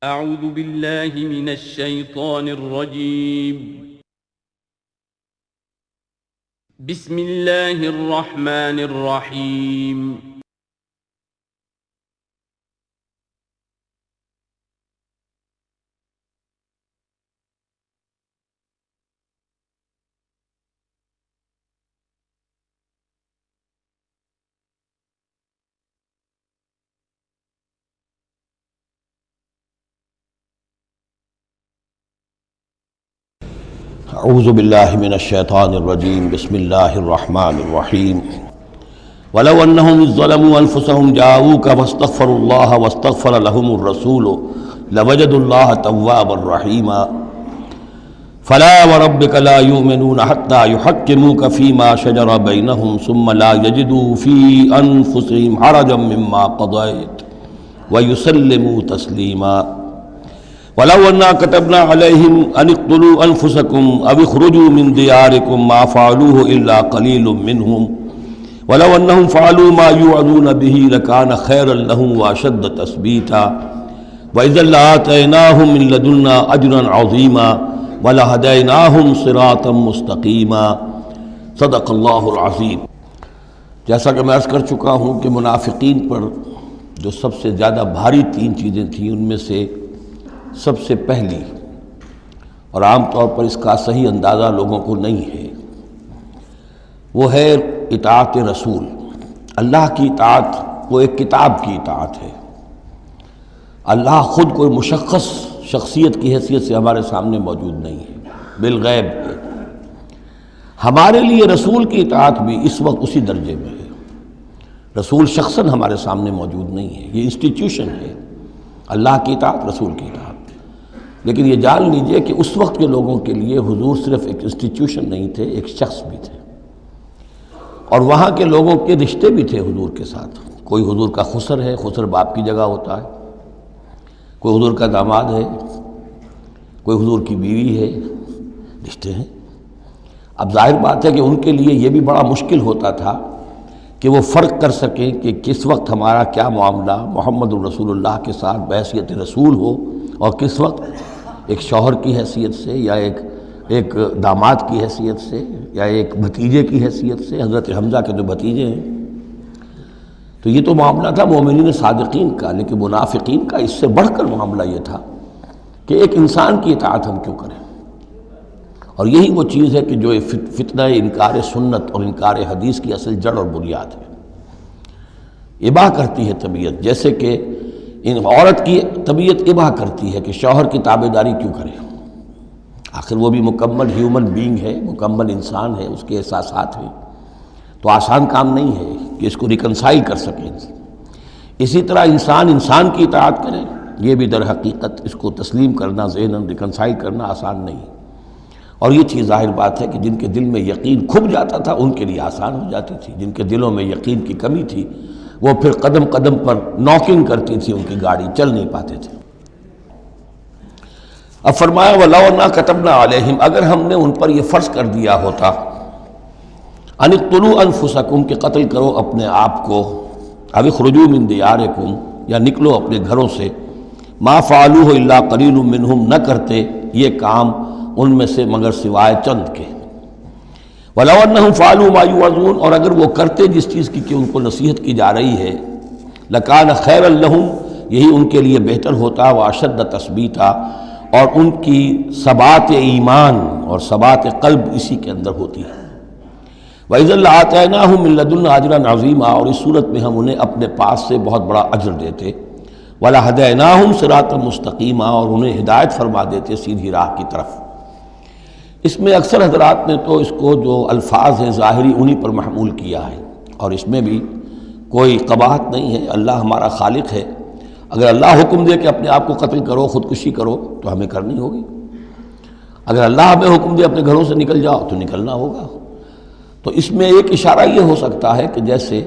اعوذ باللہ من الشیطان الرجیم بسم اللہ الرحمن الرحیم اعوذ باللہ من الشیطان الرجیم بسم اللہ الرحمن الرحیم ولو انہم ظلموا انفسهم جاءوک واستغفروا اللہ واستغفر لهم الرسول لوجدوا اللہ توابا رحیما فلا وربک لا یؤمنون حتی یحکموک فیما شجر بینہم ثم لا یجدوا فی انفسهم حرجا مما قضیت ویسلموا تسلیما وَلَوْ أَنَّا كَتَبْنَا عَلَيْهِمْ أَنِ اقْتُلُوا أَنفُسَكُمْ أَوِ اخْرُجُوا مِنْ دِيَارِكُمْ مَا فَعَلُوهُ إِلَّا قَلِيلٌ مِّنْهُمْ وَلَوْ أَنَّهُمْ فَعَلُوا مَا يُوعَظُونَ بِهِ لَكَانَ خَيْرًا لَهُمْ وَأَشَدَّ تَثْبِيتًا وَإِذًا لَّآتَيْنَاهُم مِّن لَّدُنَّا أَجْرًا عَظِيمًا وَلَهَدَيْنَاهُمْ صِرَاطًا مُّسْتَقِيمًا صدق اللہ العظیم۔ جیسا کہ میں عرض کر چکا ہوں کہ منافقین پر جو سب سے زیادہ بھاری تین چیزیں تھیں، ان میں سے سب سے پہلی اور عام طور پر اس کا صحیح اندازہ لوگوں کو نہیں ہے، وہ ہے اطاعت رسول۔ اللہ کی اطاعت وہ ایک کتاب کی اطاعت ہے۔ اللہ خود کوئی مشخص شخصیت کی حیثیت سے ہمارے سامنے موجود نہیں ہے، بالغیب ہے۔ ہمارے لیے رسول کی اطاعت بھی اس وقت اسی درجے میں ہے۔ رسول شخصاً ہمارے سامنے موجود نہیں ہے، یہ انسٹیٹیوشن ہے۔ اللہ کی اطاعت، رسول کی اطاعت۔ لیکن یہ جان لیجئے کہ اس وقت کے لوگوں کے لیے حضور صرف ایک انسٹیٹیوشن نہیں تھے، ایک شخص بھی تھے، اور وہاں کے لوگوں کے رشتے بھی تھے حضور کے ساتھ۔ کوئی حضور کا خسر ہے، خسر باپ کی جگہ ہوتا ہے، کوئی حضور کا داماد ہے، کوئی حضور کی بیوی ہے، رشتے ہیں۔ اب ظاہر بات ہے کہ ان کے لیے یہ بھی بڑا مشکل ہوتا تھا کہ وہ فرق کر سکیں کہ کس وقت ہمارا کیا معاملہ محمد الرسول اللہ کے ساتھ بحیثیت رسول ہو، اور کس وقت ایک شوہر کی حیثیت سے، یا ایک داماد کی حیثیت سے، یا ایک بھتیجے کی حیثیت سے۔ حضرت حمزہ کے جو بھتیجے ہیں، تو یہ تو معاملہ تھا مومنین صادقین کا، لیکن منافقین کا اس سے بڑھ کر معاملہ یہ تھا کہ ایک انسان کی اطاعت ہم کیوں کریں۔ اور یہی وہ چیز ہے کہ جو فتنہ انکار سنت اور انکار حدیث کی اصل جڑ اور بنیاد ہے۔ اباح کرتی ہے طبیعت، جیسے کہ ان عورت کی طبیعت اباح کرتی ہے کہ شوہر کی تابعداری کیوں کرے، آخر وہ بھی مکمل ہیومن بینگ ہے، مکمل انسان ہے، اس کے احساسات ہیں، تو آسان کام نہیں ہے کہ اس کو ریکنسائل کر سکیں۔ اسی طرح انسان کی اطاعت کرے، یہ بھی در حقیقت اس کو تسلیم کرنا، ذہناً ریکنسائل کرنا آسان نہیں۔ اور یہ چیز ظاہر بات ہے کہ جن کے دل میں یقین کھب جاتا تھا ان کے لیے آسان ہو جاتی تھی، جن کے دلوں میں یقین کی کمی تھی وہ پھر قدم قدم پر نوکنگ کرتی تھی، ان کی گاڑی چل نہیں پاتے تھے۔ اب فرمایا وَلَوْ أَنَّا كَتَبْنَا عَلَيْهِمْ، اگر ہم نے ان پر یہ فرض کر دیا ہوتا أَنِ اقْتُلُوا أَنفُسَكُمْ کہ قتل کرو اپنے آپ کو، أَوِ اخْرُجُوا مِن دِيَارِكُمْ یا نکلو اپنے گھروں سے، مَا فَعَلُوهُ إِلَّا قَلِيلٌ مِّنْهُمْ نہ کرتے یہ کام ان میں سے مگر سوائے چند کے۔ وَلَوْ أَنَّهُمْ فَعَلُوا مَا يُوعَظُونَ اور اگر وہ کرتے جس چیز کی کہ ان کو نصیحت کی جا رہی ہے، لَكَانَ خَيْرًا لَهُمْ یہی ان کے لیے بہتر ہوتا، وَأَشَدَّ تَثْبِيتًا اور ان کی ثبات ایمان اور ثبات قلب اسی کے اندر ہوتی ہے۔ وَإِذًا لَّآتَيْنَاهُم مِّن لَّدُنَّا أَجْرًا عَظِيمًا اور اس صورت میں ہم انہیں اپنے پاس سے بہت بڑا اجر دیتے، وَلَهَدَيْنَاهُمْ صِرَاطًا مُّسْتَقِيمًا اور انہیں ہدایت فرما دیتے سیدھی راہ کی طرف۔ اس میں اکثر حضرات نے تو اس کو جو الفاظ ہیں ظاہری انہی پر محمول کیا ہے، اور اس میں بھی کوئی قباحت نہیں ہے۔ اللہ ہمارا خالق ہے، اگر اللہ حکم دے کہ اپنے آپ کو قتل کرو، خودکشی کرو، تو ہمیں کرنی ہوگی۔ اگر اللہ ہمیں حکم دے اپنے گھروں سے نکل جاؤ تو نکلنا ہوگا۔ تو اس میں ایک اشارہ یہ ہو سکتا ہے کہ جیسے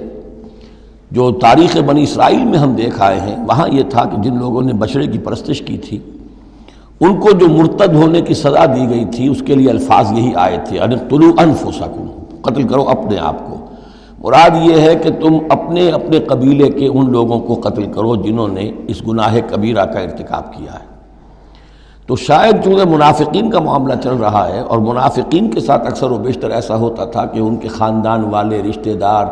جو تاریخ بنی اسرائیل میں ہم دیکھ آئے ہیں، وہاں یہ تھا کہ جن لوگوں نے بچڑے کی پرستش کی تھی ان کو جو مرتد ہونے کی سزا دی گئی تھی، اس کے لیے الفاظ یہی آئے تھے، ان اقتلوا انفسکم قتل کرو اپنے آپ کو، مراد یہ ہے کہ تم اپنے اپنے قبیلے کے ان لوگوں کو قتل کرو جنہوں نے اس گناہ کبیرہ کا ارتکاب کیا ہے۔ تو شاید چونکہ منافقین کا معاملہ چل رہا ہے، اور منافقین کے ساتھ اکثر و بیشتر ایسا ہوتا تھا کہ ان کے خاندان والے، رشتہ دار،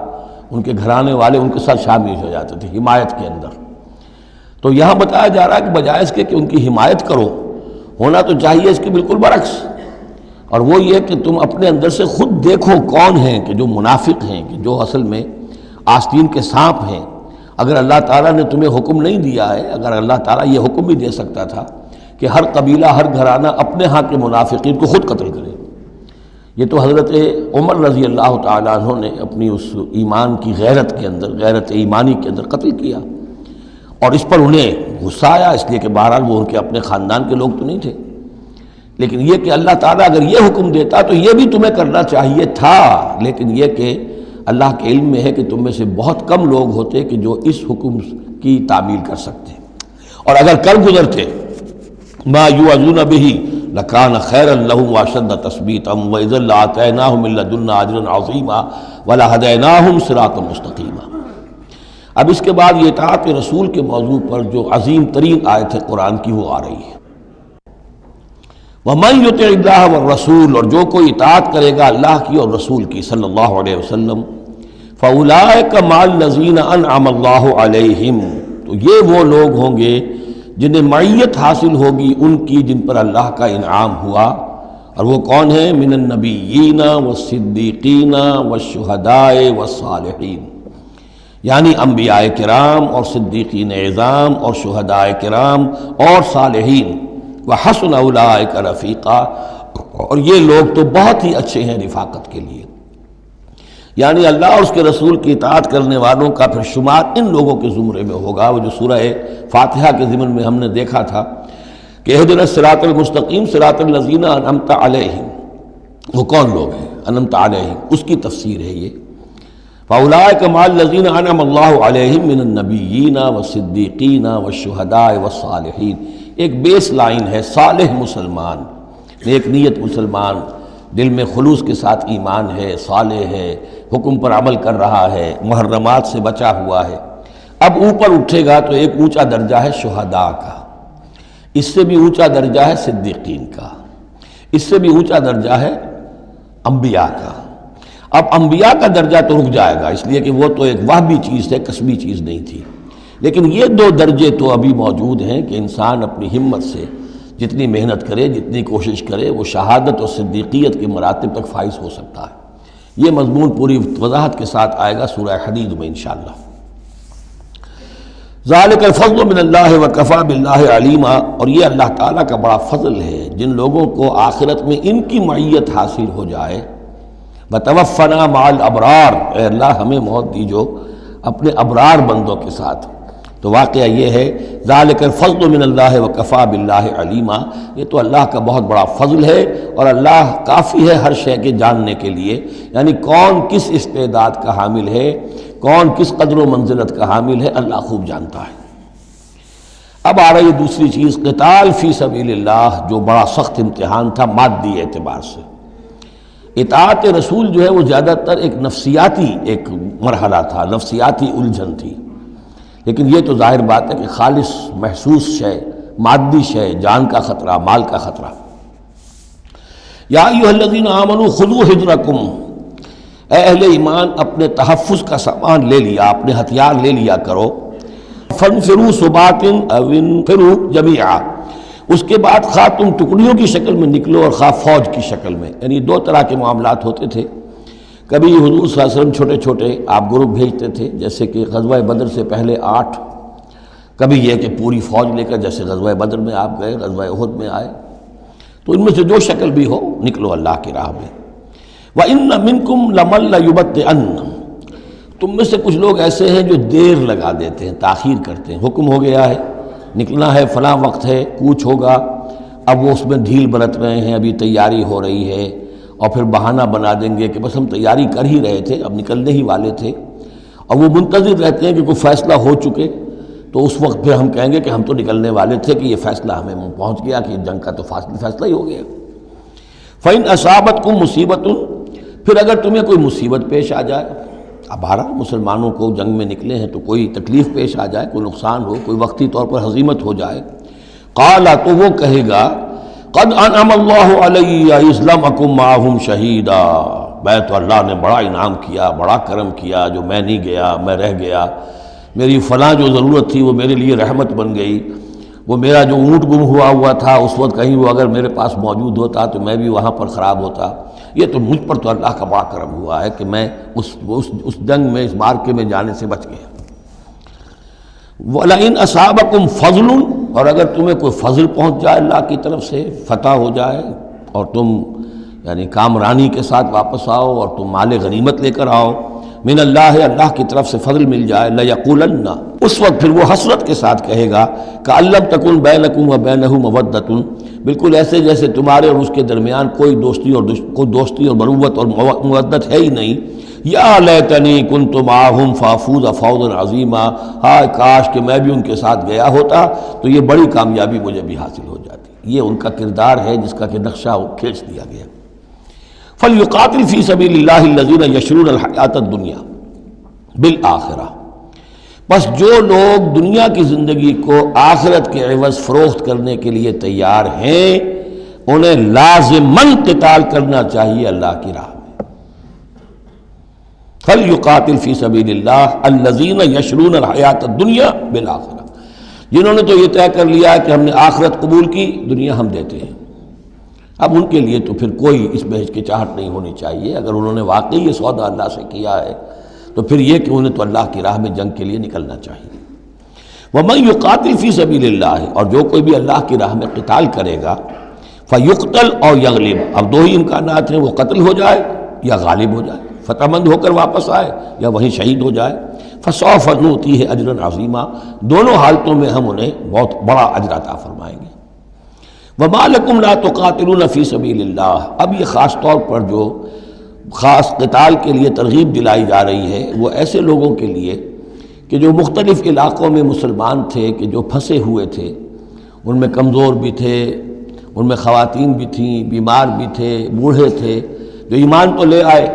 ان کے گھرانے والے ان کے ساتھ شامل ہو جاتے تھے حمایت کے اندر، تو یہاں بتایا جا رہا ہے کہ بجائے اس کے کہ ان کی حمایت کرو، ہونا تو چاہیے اس کے بالکل برعکس، اور وہ یہ کہ تم اپنے اندر سے خود دیکھو کون ہیں کہ جو منافق ہیں، کہ جو اصل میں آستین کے سانپ ہیں۔ اگر اللہ تعالیٰ نے تمہیں حکم نہیں دیا ہے، اگر اللہ تعالیٰ یہ حکم بھی دے سکتا تھا کہ ہر قبیلہ، ہر گھرانہ اپنے ہاں کے منافقین کو خود قتل کرے، یہ تو حضرت عمر رضی اللہ تعالیٰ عنہ نے اپنی اس ایمان کی غیرت کے اندر، غیرت ایمانی کے اندر قتل کیا، اور اس پر انہیں غصہ آیا، اس لیے کہ بہرحال وہ ان کے اپنے خاندان کے لوگ تو نہیں تھے، لیکن یہ کہ اللہ تعالیٰ اگر یہ حکم دیتا تو یہ بھی تمہیں کرنا چاہیے تھا، لیکن یہ کہ اللہ کے علم میں ہے کہ تم میں سے بہت کم لوگ ہوتے کہ جو اس حکم کی تعمیل کر سکتے، اور اگر کر گزرتے ما یوعظون بہ لکان خیرا لہم واشد تثبیتا واذا لآتیناہم من لدنا اجرا عظیما ولہدیناہم صراطا مستقیما۔ اب اس کے بعد یہ اطاعت رسول کے موضوع پر جو عظیم ترین آیت ہے قرآن کی وہ آ رہی ہے، وَمَن يُطِعِ اللَّهَ وَالرَّسُولَ، اور جو کوئی اطاعت کرے گا اللہ کی اور رسول کی صلی اللہ علیہ وسلم، فَأُولَٰئِكَ مَعَ الَّذِينَ أَنْعَمَ اللَّهُ عَلَيْهِمْ، تو یہ وہ لوگ ہوں گے جنہیں معیت حاصل ہوگی ان کی جن پر اللہ کا انعام ہوا، اور وہ کون ہیں؟ من النبیین والصدیقین والشہداء والصالحین، یعنی انبیاء کرام اور صدیقین اعظام اور شہداء کرام اور صالحین، وحسن اولئک رفیقا، اور یہ لوگ تو بہت ہی اچھے ہیں رفاقت کے لیے، یعنی اللہ اور اس کے رسول کی اطاعت کرنے والوں کا پھر شمار ان لوگوں کے زمرے میں ہوگا، وہ جو سورہ فاتحہ کے ضمن میں ہم نے دیکھا تھا کہ اہدنا الصراط المستقیم صراط الذین انعمت علیہم، وہ کون لوگ ہیں انعمت علیہم، اس کی تفسیر ہے یہ، فاولئک مع الذین انعم اللہ علیہم من النبیین والصدیقین والشہداء والصالحین، ایک بیس لائن ہے، صالح مسلمان، نیک نیت مسلمان، دل میں خلوص کے ساتھ ایمان ہے، صالح ہے، حکم پر عمل کر رہا ہے، محرمات سے بچا ہوا ہے۔ اب اوپر اٹھے گا تو ایک اونچا درجہ ہے شہداء کا، اس سے بھی اونچا درجہ ہے صدیقین کا، اس سے بھی اونچا درجہ ہے انبیاء کا۔ اب انبیاء کا درجہ تو رک جائے گا، اس لیے کہ وہ تو ایک وہبی چیز ہے، کسبی چیز نہیں تھی، لیکن یہ دو درجے تو ابھی موجود ہیں کہ انسان اپنی ہمت سے جتنی محنت کرے، جتنی کوشش کرے، وہ شہادت اور صدیقیت کے مراتب تک فائز ہو سکتا ہے۔ یہ مضمون پوری وضاحت کے ساتھ آئے گا سورہ حدید میں انشاءاللہ۔ ذالک الفضل من اللہ وکفی باللہ علیما، اور یہ اللہ تعالیٰ کا بڑا فضل ہے جن لوگوں کو آخرت میں ان کی معیت حاصل ہو جائے۔ وتوفنا مع الابرار، اے اللہ ہمیں موت دیجو اپنے ابرار بندوں کے ساتھ۔ تو واقعہ یہ ہے ذالک الفضل من اللہ وکفی باللہ علیما، یہ تو اللہ کا بہت بڑا فضل ہے، اور اللہ کافی ہے ہر شے کے جاننے کے لیے، یعنی کون کس استعداد کا حامل ہے، کون کس قدر و منزلت کا حامل ہے، اللہ خوب جانتا ہے۔ اب آ رہی ہے دوسری چیز، قتال فی سبیل اللہ، جو بڑا سخت امتحان تھا مادی اعتبار سے۔ اطاعت رسول جو ہے وہ زیادہ تر ایک نفسیاتی ایک مرحلہ تھا، نفسیاتی الجھن تھی، لیکن یہ تو ظاہر بات ہے کہ خالص محسوس شے، مادی شے، جان کا خطرہ، مال کا خطرہ۔ یا ایھا الذین آمنوا خذوا حذرکم، اے اہل ایمان اپنے تحفظ کا سامان لے لیا، اپنے ہتھیار لے لیا کرو۔ فانفروا ثبات او انفروا جمیعا، اس کے بعد خواہ تم ٹکڑیوں کی شکل میں نکلو اور خواہ فوج کی شکل میں، یعنی دو طرح کے معاملات ہوتے تھے۔ کبھی حضور صلی اللہ علیہ وسلم چھوٹے چھوٹے آپ گروپ بھیجتے تھے، جیسے کہ غزوہ بدر سے پہلے 8، کبھی یہ کہ پوری فوج لے کر جیسے غزوہ بدر میں آپ گئے، غزوہ احد میں آئے، تو ان میں سے جو شکل بھی ہو نکلو اللہ کی راہ میں۔ وَإِنَّ مِنْكُمْ لَمَن لَّيُبَطِّئَنَّ، تم میں سے کچھ لوگ ایسے ہیں جو دیر لگا دیتے ہیں، تاخیر کرتے ہیں، حکم ہو گیا ہے نکلنا ہے، فلاں وقت ہے، کوچ ہوگا، اب وہ اس میں ڈھیل برت رہے ہیں، ابھی تیاری ہو رہی ہے، اور پھر بہانہ بنا دیں گے کہ بس ہم تیاری کر ہی رہے تھے، اب نکلنے ہی والے تھے، اور وہ منتظر رہتے ہیں کہ کوئی فیصلہ ہو چکے، تو اس وقت پھر ہم کہیں گے کہ ہم تو نکلنے والے تھے کہ یہ فیصلہ ہمیں پہنچ گیا کہ جنگ کا تو فیصلہ ہی ہو گیا۔ فَإِنْ أَصَابَتْكُمْ مُصِیبَةٌ، پھر اگر تمہیں کوئی مصیبت پیش آ جائے، اب بہرحال مسلمانوں کو جنگ میں نکلے ہیں تو کوئی تکلیف پیش آ جائے، کوئی نقصان ہو، کوئی وقتی طور پر ہزیمت ہو جائے، قال تو وہ کہے گا قد انعم اللہ علی اذ لم اکن معہم شہیدا، میں تو اللہ نے بڑا انعام کیا، بڑا کرم کیا، جو میں نہیں گیا، میں رہ گیا، میری فلاں جو ضرورت تھی وہ میرے لیے رحمت بن گئی، وہ میرا جو اونٹ گم ہوا تھا اس وقت کہیں وہ اگر میرے پاس موجود ہوتا تو میں بھی وہاں پر خراب ہوتا، یہ تو مجھ پر تو اللہ کا بڑا کرم ہوا ہے کہ میں اس جنگ میں، اس مارکے میں جانے سے بچ گیا۔ وَلَئِنْ أَصَابَكُمْ فَضْلٌ، اور اگر تمہیں کوئی فضل پہنچ جائے اللہ کی طرف سے، فتح ہو جائے اور تم یعنی کامرانی کے ساتھ واپس آؤ اور تم مال غنیمت لے کر آؤ، من اللہ، اللہ کی طرف سے فضل مل جائے، لَيَقُولَنَّ، اس وقت پھر وہ حسرت کے ساتھ کہے گا كَأَن لَّمْ تَكُن بَيْنَكُمْ وَبَيْنَهُ مَوَدَّةٌ، بالکل ایسے جیسے تمہارے اور اس کے درمیان کوئی دوستی اور مروت اور مودت ہے ہی نہیں۔ یا لیتنی کنت معہم فافوز فوزا عظیما، ہائے کاش کہ میں بھی ان کے ساتھ گیا ہوتا تو یہ بڑی کامیابی مجھے بھی حاصل ہو جاتی۔ یہ ان کا کردار ہے جس کا کہ نقشہ کھینچ دیا گیا۔ فَلْيُقَاتِلْ فِي سَبِيلِ اللَّهِ الَّذِينَ يَشْرُونَ الْحَيَاةَ الدُّنْيَا بِالْآخِرَةِ، بس جو لوگ دنیا کی زندگی کو آخرت کے عوض فروخت کرنے کے لیے تیار ہیں انہیں لازماً قتال کرنا چاہیے اللہ کی راہ میں۔ فَلْيُقَاتِلْ فِي سَبِيلِ اللَّهِ الَّذِينَ يَشْرُونَ الْحَيَاةَ الدُّنْيَا بِالْآخِرَةِ، جنہوں نے تو یہ طے کر لیا کہ ہم نے آخرت قبول کی، دنیا ہم دیتے ہیں۔ اب ان کے لیے تو پھر کوئی اس میں ہچکچاہٹ نہیں ہونی چاہیے، اگر انہوں نے واقعی یہ سودا اللہ سے کیا ہے تو پھر یہ کہ انہیں تو اللہ کی راہ میں جنگ کے لیے نکلنا چاہیے۔ وَمَن يُقَاتِلْ فِي سَبِيلِ اللَّهِ، اور جو کوئی بھی اللہ کی راہ میں قتال کرے گا، فَيُقْتَلْ أَوْ يَغْلِبْ، اب دو ہی امکانات ہیں، وہ قتل ہو جائے یا غالب ہو جائے، فتح مند ہو کر واپس آئے یا وہیں شہید ہو جائے۔ فَسَوْفَ نُؤْتِيهِ أَجْرًا عَظِيمًا، دونوں حالتوں میں ہم انہیں بہت بڑا اجر عطا فرمائیں گے۔ وَمَا لَكُمْ لَا تُقَاتِلُونَ فِي سَبِيلِ اللَّهِ، اب یہ خاص طور پر جو خاص قتال کے لیے ترغیب دلائی جا رہی ہے وہ ایسے لوگوں کے لیے کہ جو مختلف علاقوں میں مسلمان تھے، کہ جو پھنسے ہوئے تھے، ان میں کمزور بھی تھے، ان میں خواتین بھی تھیں، بیمار بھی تھے، بوڑھے تھے، جو ایمان تو لے آئے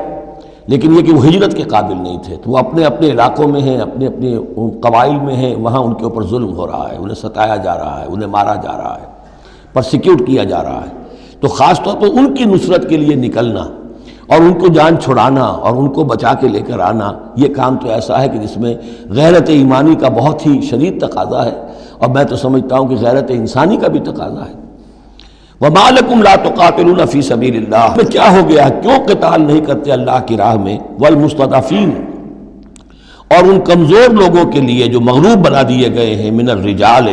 لیکن یہ کہ وہ ہجرت کے قابل نہیں تھے، تو وہ اپنے اپنے علاقوں میں ہیں، اپنے اپنے قبائل میں ہیں، وہاں ان کے اوپر ظلم ہو رہا ہے، انہیں ستایا جا رہا ہے، انہیں مارا جا رہا ہے، پرسیکیوٹ کیا جا رہا ہے، تو خاص طور پر ان کی نصرت کے لیے نکلنا اور ان کو جان چھڑانا اور ان کو بچا کے لے کر آنا، یہ کام تو ایسا ہے کہ جس میں غیرت ایمانی کا بہت ہی شدید تقاضا ہے، اور میں تو سمجھتا ہوں کہ غیرت انسانی کا بھی تقاضا ہے۔ وَمَا لَكُمْ لَا تُقَاتِلُونَ فِي سَبِيلِ اللَّهِ، میں کیا ہو گیا، کیوں قتال نہیں کرتے اللہ کی راہ میں؟ وَالْمُسْتَضْعَفِينَ، اور ان کمزور لوگوں کے لیے جو مغلوب بنا دیے گئے ہیں، من الرجال،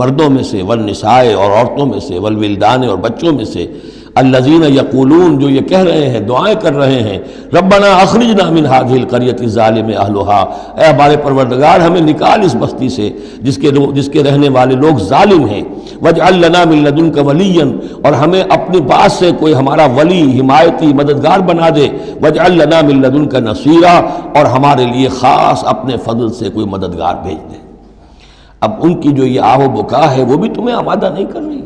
مردوں میں سے، والنساء، اور عورتوں میں سے، والولدان، اور بچوں میں سے، الذین یقولون، جو یہ کہہ رہے ہیں، دعائیں کر رہے ہیں، ربنا اخرجنا من هذه القرية الظالم اهلها، اے ہمارے پروردگار ہمیں نکال اس بستی سے جس کے رہنے والے لوگ ظالم ہیں، واجعل لنا من لدنك وليا، اور ہمیں اپنے پاس سے کوئی ہمارا ولی، حمایتی، مددگار بنا دے، واجعل لنا من لدنك نصيرا، اور ہمارے لیے خاص اپنے فضل سے کوئی مددگار بھیج دے۔ اب ان کی جو یہ آہ و بکا ہے وہ بھی تمہیں آمادہ نہیں کر رہی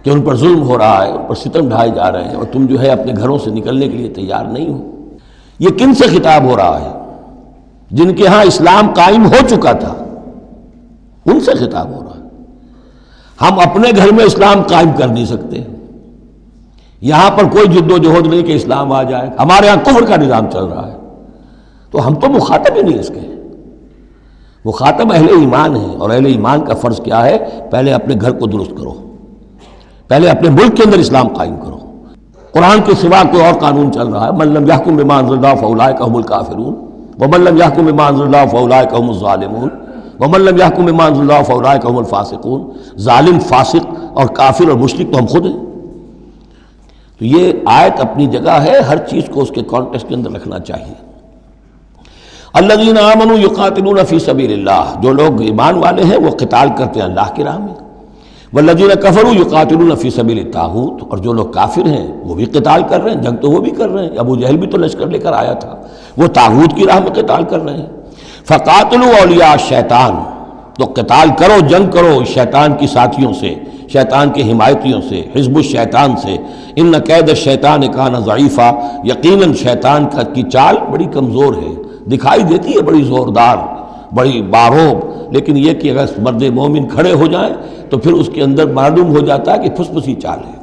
کہ ان پر ظلم ہو رہا ہے، ان پر ستم ڈھائے جا رہے ہیں، اور تم جو ہے اپنے گھروں سے نکلنے کے لیے تیار نہیں ہو۔ یہ کن سے خطاب ہو رہا ہے؟ جن کے ہاں اسلام قائم ہو چکا تھا، ان سے خطاب ہو رہا ہے۔ ہم اپنے گھر میں اسلام قائم کر نہیں سکتے، یہاں پر کوئی جد و جہد نہیں کہ اسلام آ جائے، ہمارے ہاں کفر کا نظام چل رہا ہے، تو ہم تو مخاطب ہی نہیں اس کے۔ مخاطب اہل ایمان ہیں، اور اہل ایمان کا فرض کیا ہے؟ پہلے اپنے گھر کو درست کرو، پہلے اپنے ملک کے اندر اسلام قائم کرو۔ قرآن کے سوا کوئی اور قانون چل رہا ہے، من لم یحکم بما انزل اللہ فاولئک هم الکافرون ومن لم یحکم بما انزل اللہ فاولئک هم الظالمون ومن لم یحکم بما انزل اللہ فاولئک هم الفاسقون۔ ظالم، فاسق اور کافر اور مشرک تو ہم خود ہیں۔ تو یہ آیت اپنی جگہ ہے، ہر چیز کو اس کے کانٹیکسٹ کے اندر رکھنا چاہیے۔ الذین آمنوا یقاتلون فی سبیل اللہ، جو لوگ ایمان والے ہیں وہ قتال کرتے ہیں اللہ کی راہ میں۔ والذین کفروا یقاتلون فی سبیل الطاغوت، اور جو لوگ کافر ہیں وہ بھی قتال کر رہے ہیں، جنگ تو وہ بھی کر رہے ہیں، ابو جہل بھی تو لشکر لے کر آیا تھا، وہ طاغوت کی راہ میں قتال کر رہے ہیں۔ فقاتلوا اولیاء الشیطان، تو قتال کرو، جنگ کرو شیطان کی ساتھیوں سے، شیطان کے حمایتیوں سے، حزب الشیطان سے۔ ان کید الشیطان کان ضعیفا، یقیناً شیطان کی چال بڑی کمزور ہے، دکھائی دیتی ہے بڑی زوردار، بڑی باروب، لیکن یہ کہ اگر مرد مومن کھڑے ہو جائیں تو پھر اس کے اندر معلوم ہو جاتا ہے کہ پھس پھسی چال ہے۔